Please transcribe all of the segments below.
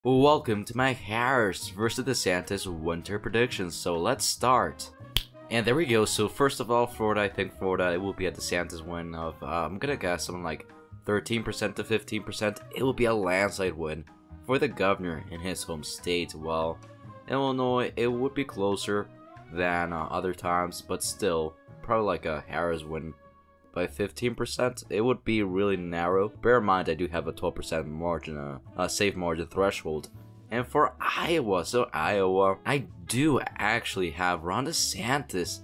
Welcome to my Harris versus DeSantis winter predictions. So let's start. And there we go. So first of all, Florida, I think Florida, it will be a DeSantis win of, I'm gonna guess something like 13% to 15%. It will be a landslide win for the governor in his home state. While Illinois, it would be closer than other times, but still, probably like a Harris win by 15%. It would be really narrow. Bear in mind, I do have a 12% margin, a safe margin threshold. And for Iowa, I do actually have Ron DeSantis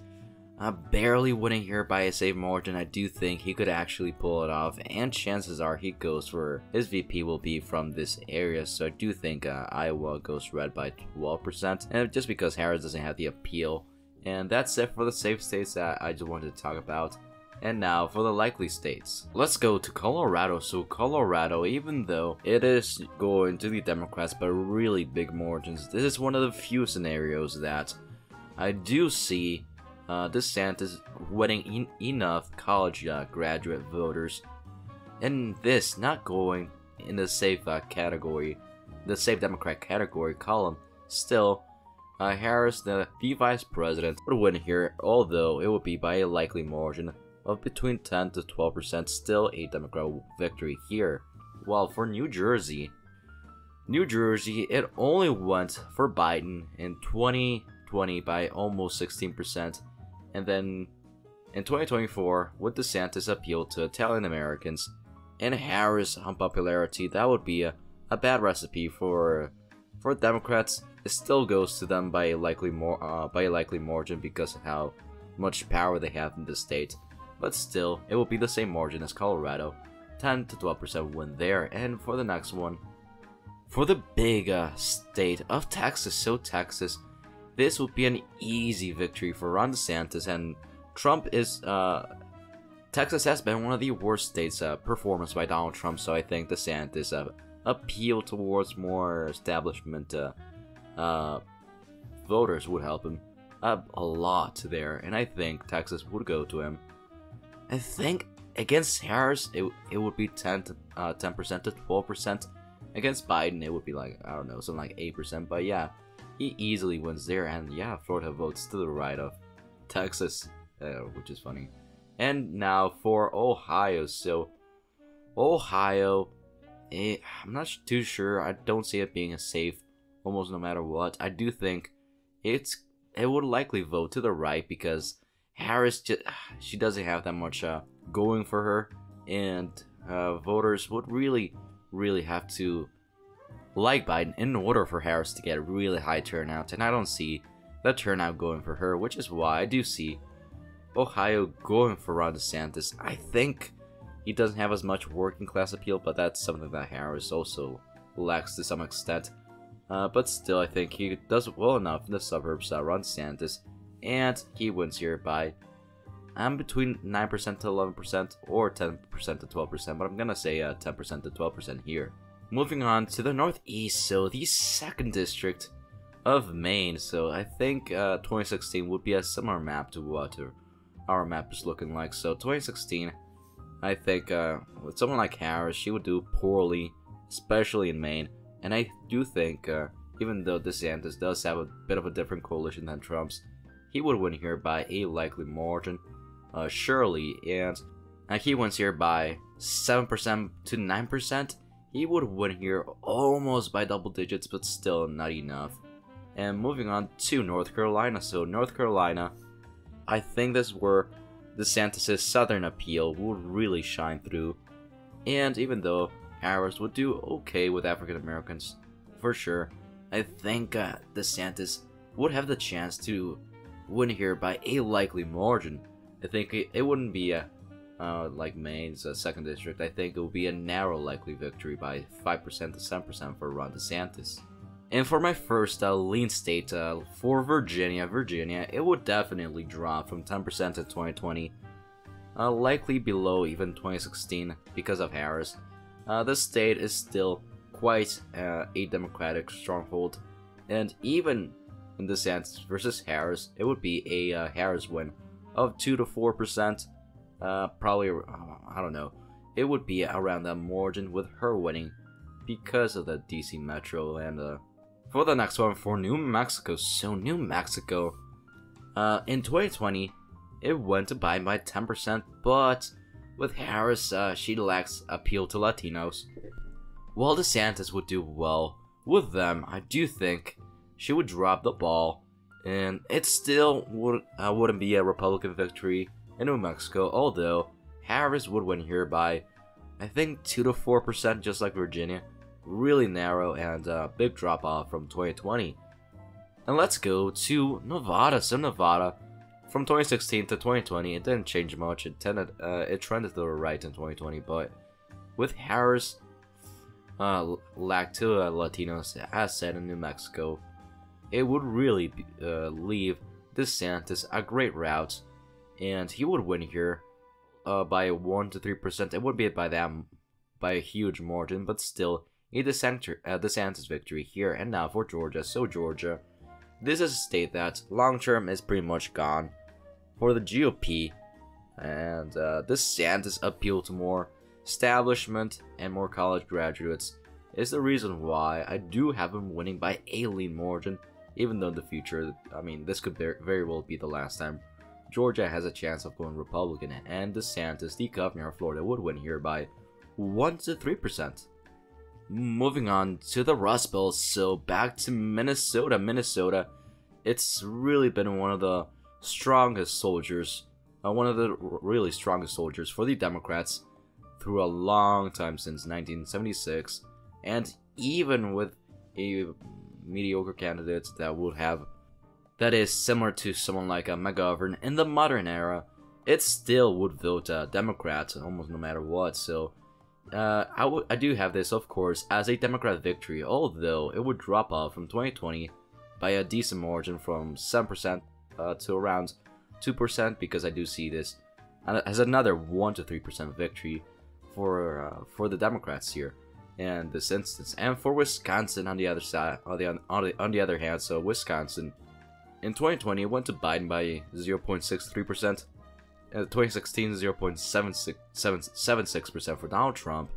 barely winning here by a safe margin. I do think he could actually pull it off, and chances are he goes for his VP will be from this area. So I do think Iowa goes red by 12%, and just because Harris doesn't have the appeal. And that's it for the safe states that I just wanted to talk about. And now for the likely states. Let's go to Colorado. So Colorado, even though it is going to the Democrats by really big margins, this is one of the few scenarios that I do see DeSantis winning enough college graduate voters, and this not going in the safe category, the safe Democrat category column. Still, Harris, the vice president, would win here, although it would be by a likely margin of between 10 to 12%, still a Democrat victory here. While for New Jersey, it only went for Biden in 2020 by almost 16%, and then in 2024, with DeSantis' appeal to Italian Americans and Harris' unpopularity, that would be a bad recipe for Democrats. It still goes to them by a likely margin because of how much power they have in the state. But still, it will be the same margin as Colorado, 10 to 12% win there. And for the next one, for the big state of Texas, so Texas, this will be an easy victory for Ron DeSantis. And Trump is, Texas has been one of the worst states performance by Donald Trump, so I think DeSantis appeal towards more establishment voters would help him a lot there, and I think Texas would go to him. I think against Harris, it would be 10% to 12%. Against Biden, it would be like, I don't know, something like 8%. But yeah, he easily wins there. And yeah, Florida votes to the right of Texas, which is funny. And now for Ohio. So Ohio, I'm not too sure. I don't see it being a safe almost no matter what. I do think it would likely vote to the right because Harris, she doesn't have that much going for her, and voters would really have to like Biden in order for Harris to get a really high turnout, and I don't see the turnout going for her, which is why I do see Ohio going for Ron DeSantis. I think he doesn't have as much working class appeal, but that's something that Harris also lacks to some extent. But still, I think he does well enough in the suburbs, Ron DeSantis. And he wins here by between 9% to 11% or 10% to 12%, but I'm gonna say 10% to 12% here. Moving on to the Northeast, so the 2nd district of Maine. So I think 2016 would be a similar map to what our map is looking like. So 2016, I think with someone like Harris, she would do poorly, especially in Maine. And I do think, even though DeSantis does have a bit of a different coalition than Trump's, he would win here by a likely margin, surely, and he wins here by 7% to 9%. He would win here almost by double digits, but still not enough. And moving on to North Carolina. So North Carolina, I think this is where DeSantis' southern appeal would really shine through. And even though Harris would do okay with African Americans, for sure, I think DeSantis would have the chance to win here by a likely margin. I think it wouldn't be like Maine's 2nd district. I think it would be a narrow likely victory by 5% to 7% for Ron DeSantis. And for my first lean state, for Virginia, it would definitely drop from 10% to 2020, likely below even 2016 because of Harris. The state is still quite a Democratic stronghold, and even in DeSantis versus Harris, it would be a Harris win of 2 to 4%. Probably, I don't know. It would be around that margin with her winning because of the DC Metro. And for the next one, for New Mexico. So New Mexico, in 2020, it went to Biden by 10%, but with Harris, she lacks appeal to Latinos. While DeSantis would do well with them, I do think she would drop the ball, and it still wouldn't be a Republican victory in New Mexico, although Harris would win here by, I think, 2 to 4%, just like Virginia. Really narrow and big drop off from 2020. And let's go to Nevada. So Nevada, from 2016 to 2020, it didn't change much. It trended to the right in 2020, but with Harris lack to Latinos, as said in New Mexico, it would really leave DeSantis a great route, and he would win here by 1 to 3%. It wouldn't be by a huge margin, but still a DeSantis victory here. And now for Georgia. So Georgia, this is a state that long term is pretty much gone for the GOP, and DeSantis' appeal to more establishment and more college graduates is the reason why I do have him winning by a lean margin, even though in the future, I mean, this could very well be the last time Georgia has a chance of going Republican, and DeSantis, the governor of Florida, would win here by 1 to 3%. Moving on to the Rust Belt, so back to Minnesota. Minnesota, it's really been one of the strongest soldiers, one of the really strongest soldiers for the Democrats through a long time, since 1976, and even with a mediocre candidate that is similar to someone like McGovern in the modern era, it still would vote Democrat almost no matter what. So I do have this, of course, as a Democrat victory, although it would drop off from 2020 by a decent margin from 7% to around 2%, because I do see this as another 1 to 3% victory for the Democrats here in this instance. And for Wisconsin, on the other side, on the other hand, so Wisconsin in 2020 it went to Biden by 0.63%. 2016, 0.76% for Donald Trump.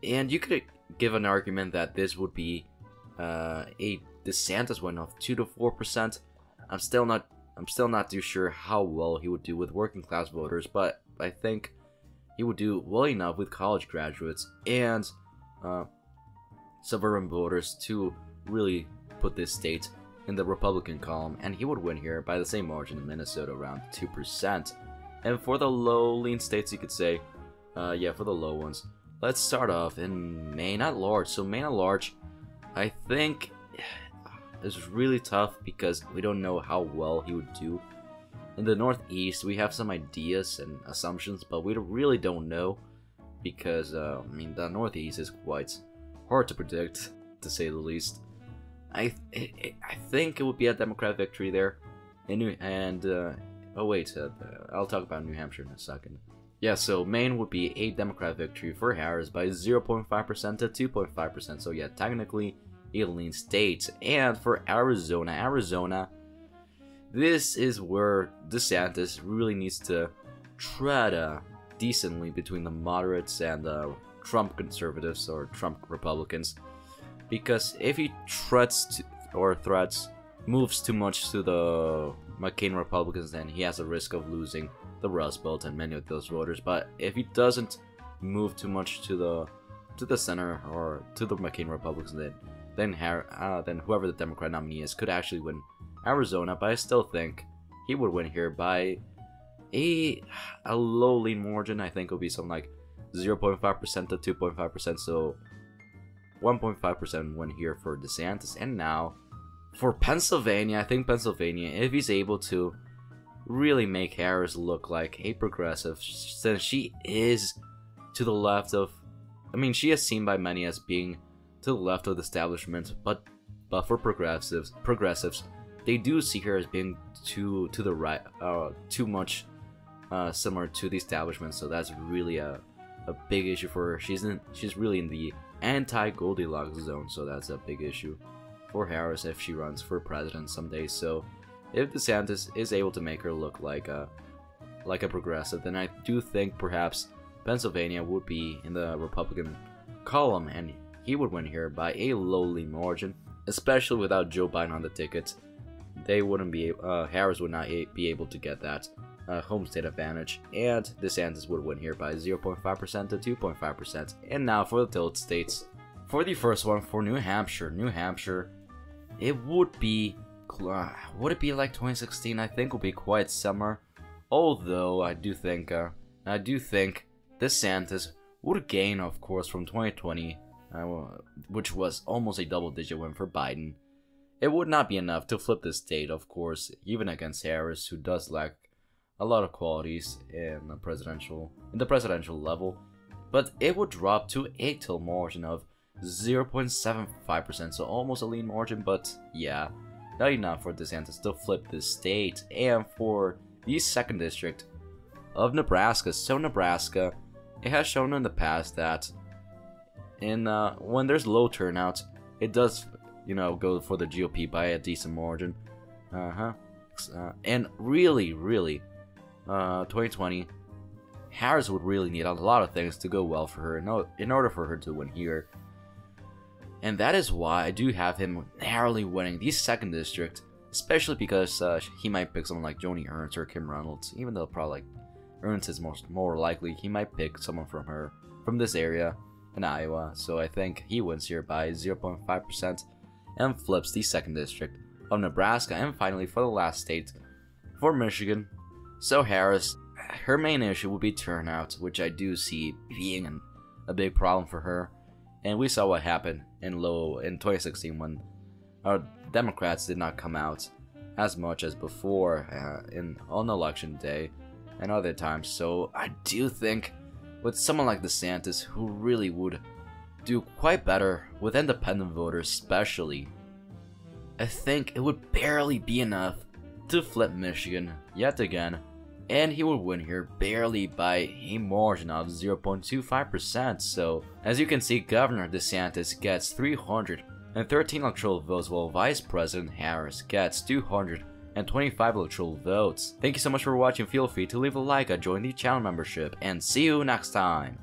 And you could give an argument that this would be a DeSantis win of 2 to 4%. I'm still not too sure how well he would do with working class voters, but I think he would do well enough with college graduates and suburban voters to really put this state in the Republican column, and he would win here by the same margin in Minnesota, around 2%. And for the low lean states, you could say, yeah, for the low ones, let's start off in Maine at large. So Maine at large, I think is really tough because we don't know how well he would do. In the Northeast, we have some ideas and assumptions, but we really don't know because, I mean, the Northeast is quite hard to predict, to say the least. I think it would be a Democrat victory there. Oh wait, I'll talk about New Hampshire in a second. Yeah, so Maine would be a Democrat victory for Harris by 0.5% to 2.5%. So yeah, technically a lean state. And for Arizona, this is where DeSantis really needs to tread decently between the moderates and the Trump conservatives or Trump Republicans. Because if he moves too much to the McCain Republicans, then he has a risk of losing the Rust Belt and many of those voters. But if he doesn't move too much to the center or to the McCain Republicans, then whoever the Democrat nominee is could actually win Arizona. But I still think he would win here by a low lean margin. I think it will be something like 0.5% to 2.5%. So 1.5% win here for DeSantis. And now for Pennsylvania, I think Pennsylvania, if he's able to really make Harris look like a progressive, since she is to the left of, I mean, she is seen by many as being to the left of the establishment, but for progressives, they do see her as being to the right, too much similar to the establishment. So that's really a big issue for her. She's really in the anti-Goldilocks zone, so that's a big issue for Harris if she runs for president someday. So if DeSantis is able to make her look like a progressive, then I do think perhaps Pennsylvania would be in the Republican column, and he would win here by a lowly margin, especially without Joe Biden on the ticket. They wouldn't be, Harris would not be able to get that home state advantage, and DeSantis would win here by 0.5% to 2.5%. And now for the tilt states. For the first one, for New Hampshire, it would be, would it be like 2016? I think would be quite similar. Although I do think DeSantis would gain, of course, from 2020, which was almost a double-digit win for Biden. It would not be enough to flip this state, of course, even against Harris, who does lack a lot of qualities in the presidential level. But it would drop to a tilt margin of 0.75%, so almost a lean margin. But yeah, not enough for DeSantis to flip this state. And for the 2nd district of Nebraska, so Nebraska, it has shown in the past that when there's low turnout, it does, go for the GOP by a decent margin. And really, 2020, Harris would really need a lot of things to go well for her in order for her to win here. And that is why I do have him narrowly winning the 2nd district, especially because he might pick someone like Joni Ernst or Kim Reynolds, even though probably Ernst is more likely. He might pick someone from this area in Iowa. So I think he wins here by 0.5% and flips the 2nd district of Nebraska. And finally, for the last state, for Michigan, so Harris, her main issue will be turnout, which I do see being a big problem for her. And we saw what happened in 2016 when our Democrats did not come out as much as before on election day and other times. So I do think with someone like DeSantis, who really would do quite better with independent voters especially, I think it would barely be enough to flip Michigan yet again, and he would win here barely by a margin of 0.25%. So as you can see, Governor DeSantis gets 313 electoral votes, while Vice President Harris gets 225 electoral votes. Thank you so much for watching. Feel free to leave a like, join the channel membership, and see you next time.